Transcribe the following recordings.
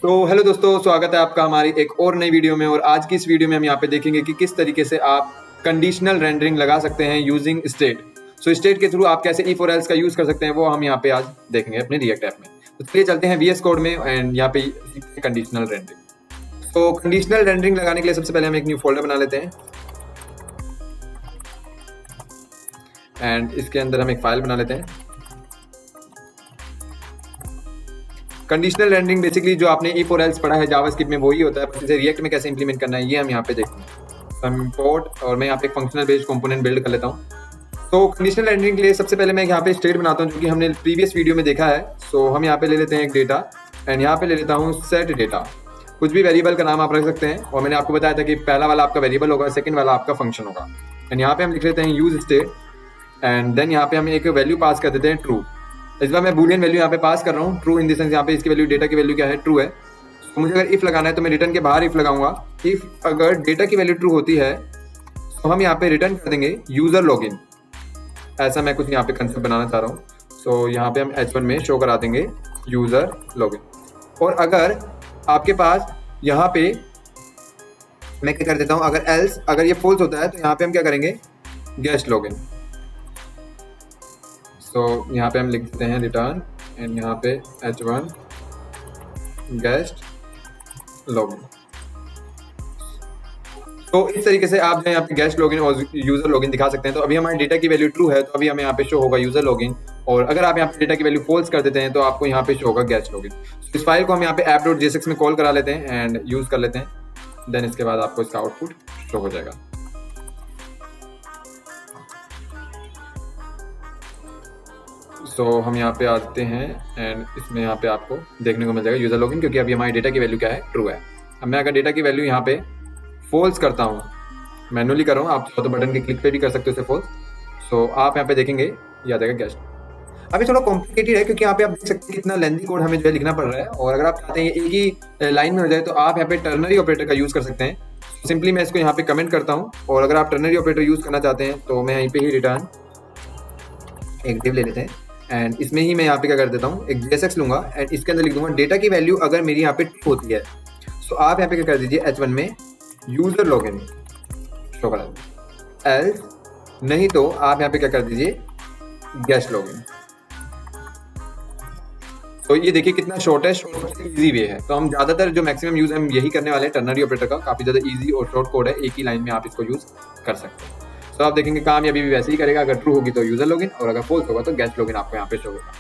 तो हेलो दोस्तों, स्वागत है आपका हमारी एक और नई वीडियो में। और आज की इस वीडियो में हम यहाँ पे देखेंगे कि किस तरीके से आप कंडीशनल रेंडरिंग लगा सकते हैं यूजिंग स्टेट। सो स्टेट के थ्रू आप कैसे ई फॉर एल्स का यूज कर सकते हैं वो हम यहाँ पे आज देखेंगे अपने रिएक्ट ऐप में। तो चलिए चलते हैं VS कोड में एंड यहाँ पे कंडीशनल रेंडरिंग। तो कंडीशनल रेंडरिंग लगाने के लिए सबसे पहले हम एक न्यू फोल्डर बना लेते हैं एंड इसके अंदर हम एक फाइल बना लेते हैं। कंडीशनल रेंडरिंग बेसिकली जो आपने ई फॉर एल्स पढ़ा है जावास्क्रिप्ट में वही होता है, बस इसे रिएक्ट में कैसे इंप्लीमेंट करना है ये हम यहाँ पे देखते हैं। इंपोर्ट और मैं यहाँ पे एक फंक्शनल बेस्ड कंपोनेंट बिल्ड कर लेता हूँ। तो कंडीशनल रेंडरिंग के लिए सबसे पहले मैं यहाँ पे स्टेट बनाता हूँ जो कि हमने प्रीवियस वीडियो में देखा है। सो हम यहाँ पे ले लेते हैं एक डेटा एंड यहाँ पे ले लेता हूँ सेट डेटा। कुछ भी वेरिएबल का नाम आप रख सकते हैं और मैंने आपको बताया था कि पहला वाला आपका वेरिएबल होगा, सेकंड वाला आपका फंक्शन होगा। एंड यहाँ पे हम लिख लेते हैं यूज स्टेट एंड देन यहाँ पे हम एक वैल्यू पास कर देते हैं ट्रू। इस बार मैं बूलियन वैल्यू यहाँ पे पास कर रहा हूँ, ट्रू इन द सेंस यहाँ पे इसकी वैल्यू डेटा की वैल्यू क्या है, ट्रू है। तो मुझे अगर इफ लगाना है तो मैं रिटर्न के बाहर इफ लगाऊंगा। इफ अगर डेटा की वैल्यू ट्रू होती है तो हम यहाँ पे रिटर्न कर देंगे यूजर लॉगिन। ऐसा मैं कुछ यहाँ पे कंसेप्ट बनाना चाह रहा हूँ। सो यहाँ पे हम H1 में शो करा देंगे यूजर लॉगिन। और अगर आपके पास यहाँ पे मैं क्या कर देता हूँ, अगर एल्स अगर ये फॉल्स होता है तो यहाँ पे हम क्या करेंगे, गेस्ट लॉगिन। तो यहाँ पे हम लिख देते हैं रिटर्न एंड यहाँ पे H1 गेस्ट लॉगिन। तो इस तरीके से आप जो यहाँ पे गेस्ट लॉगिन और यूजर लॉगिन दिखा सकते हैं। तो अभी हमारे डेटा की वैल्यू ट्रू है तो अभी हमें यहाँ पे शो होगा यूजर लॉगिन, और अगर आप यहाँ पे डेटा की वैल्यू फॉल्स कर देते हैं तो आपको यहाँ पे शो होगा गेस्ट लॉगिन। इस फाइल को हम यहाँ पे app.jsx में कॉल करा लेते हैं एंड यूज कर लेते हैं। देन इसके बाद आपको इसका आउटपुट शो हो जाएगा। सो हम यहाँ पे आते हैं एंड इसमें यहाँ पे आपको देखने को मिल जाएगा यूजर लॉगिन, क्योंकि अभी हमारी डेटा की वैल्यू क्या है, ट्रू है। अब मैं अगर डेटा की वैल्यू यहाँ पे फॉल्स करता हूँ, मैनुअली कर रहा हूँ, आप तो बटन के क्लिक पे भी कर सकते हो इसे फॉल्स। सो आप यहाँ पे देखेंगे ये आ जाएगा गेस्ट। अभी थोड़ा कॉम्प्लिकेटेड है क्योंकि यहाँ पे आप देख सकते हैं कितना लेंथी कोड हमें जो है लिखना पड़ रहा है। और अगर आप चाहते हैं एक ही लाइन में हो जाए तो आप यहाँ पे टर्नरी ऑपरेटर का यूज कर सकते हैं। सिंपली मैं इसको यहाँ पे कमेंट करता हूँ, और अगर आप टर्नरी ऑपरेटर यूज करना चाहते हैं तो मैं यहीं पे ही रिटर्न एक डिव ले लेते हैं एंड इसमें ही मैं यहाँ पे क्या कर देता हूँ, एक JSX लूंगा एंड इसके अंदर लिख दूंगा डेटा की वैल्यू अगर मेरी यहाँ पे ट्रू होती है। सो आप यहाँ पे क्या कर दीजिए, H1 में यूजर लॉगिन शो करा दीजिए, एल्स नहीं तो आप यहाँ पे क्या कर दीजिए, गेस्ट लॉगिन। तो ये देखिए कितना शॉर्टेस्ट और इजी वे है। तो हम ज्यादातर जो मैक्सिमम यूज हम यही करने वाले हैं टर्नरी ऑपरेटर का। काफी ज्यादा इजी और शॉर्ट कोड है, एक ही लाइन में आप इसको यूज कर सकते हैं। तो आप देखेंगे काम अभी भी वैसे ही करेगा, अगर ट्रू होगी तो यूजर लॉगिन और अगर फॉल्स होगा तो गेस्ट लॉगिन आपको यहाँ पे शो होगा।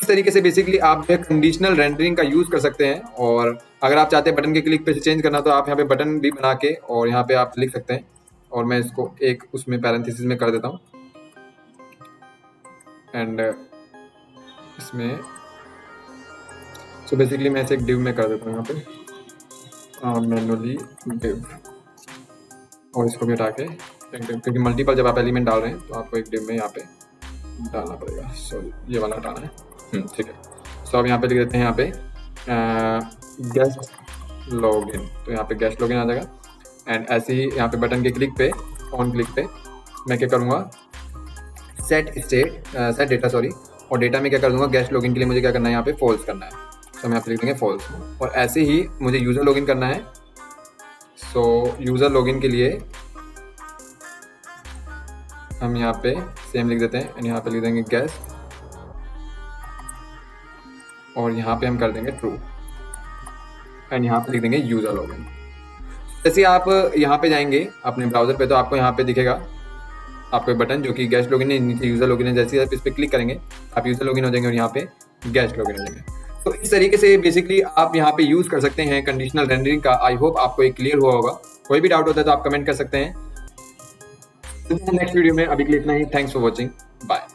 इस तरीके से बेसिकली आप जो है कंडीशनल रेंडरिंग का यूज कर सकते हैं। और अगर आप चाहते हैं बटन के क्लिक पे से चेंज करना तो आप यहाँ पे बटन भी बना के और यहाँ पे आप लिख सकते हैं। और मैं इसको एक उसमें पैरेंथेसिस में कर देता हूँ एंड इसमें सो बेसिकली मैं इसे एक डिव में कर देता हूँ यहाँ पे मैनुअली डिव, और इसको भी हटा के क्योंकि मल्टीपल जब आप एलिमेंट डाल रहे हैं तो आपको एक डिव में यहाँ पे डालना पड़ेगा। सो ये वाला हटाना है, ठीक है। सो अब यहाँ पे लिख देते हैं यहाँ पे गेस्ट लॉगिन। तो यहाँ पे गेस्ट लॉगिन आ जाएगा एंड ऐसे ही यहाँ पे बटन के क्लिक पे ऑन क्लिक पे मैं क्या करूँगा, सेट डेटा सॉरी, और डेटा में क्या कर दूंगा, गेस्ट लॉगिन के लिए मुझे क्या करना है, यहाँ पे फॉल्स करना है। सो हम यहाँ पे लिख देंगे फॉल्स। और ऐसे ही मुझे यूजर लॉगिन करना है। सो यूजर लॉगिन के लिए हम यहाँ पे सेम लिख देते हैं एंड यहाँ पे लिख देंगे गेस्ट, और यहाँ पे हम कर देंगे ट्रू एंड यहाँ पे लिख देंगे यूजर लॉगिन। जैसे आप यहाँ पे जाएंगे अपने ब्राउजर पे तो आपको यहाँ पे दिखेगा आपको बटन जो कि गेस्ट लॉगिन है, नीचे यूजर लॉगिन है। जैसे आप इस पर क्लिक करेंगे आप यूजर लॉगिन हो जाएंगे और यहाँ पे गेस्ट लॉगिन हो जाएंगे। तो इस तरीके से बेसिकली आप यहाँ पे यूज कर सकते हैं कंडीशनल रेंडरिंग का। आई होप आपको एक क्लियर हुआ होगा। कोई भी डाउट होता है तो आप कमेंट कर सकते हैं। नेक्स्ट वीडियो में, अभी के लिए इतना ही। Thanks for watching, bye.